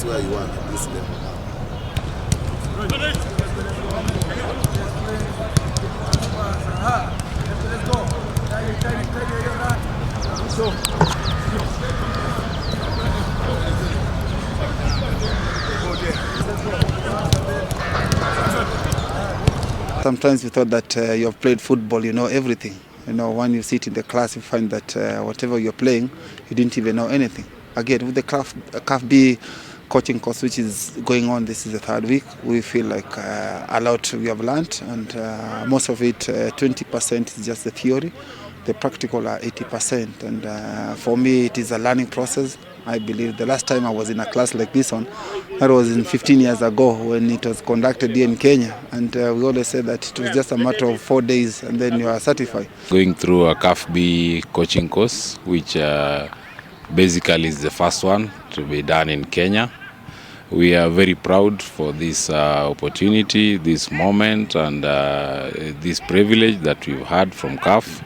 is where you are at this level now. Sometimes you thought that you have played football, you know everything. You know, when you sit in the class, you find that whatever you're playing, you didn't even know anything. Again, with the CAF B coaching course, which is going on, this is the third week, we feel like a lot we have learned, and most of it, 20% is just the theory. The practical are 80%, and for me, it is a learning process. I believe the last time I was in a class like this one, that was in 15 years ago when it was conducted here in Kenya, and we always said that it was just a matter of 4 days and then you are certified. Going through a CAF B coaching course, which basically is the first one to be done in Kenya. We are very proud for this opportunity, this moment, and this privilege that we've had from CAF.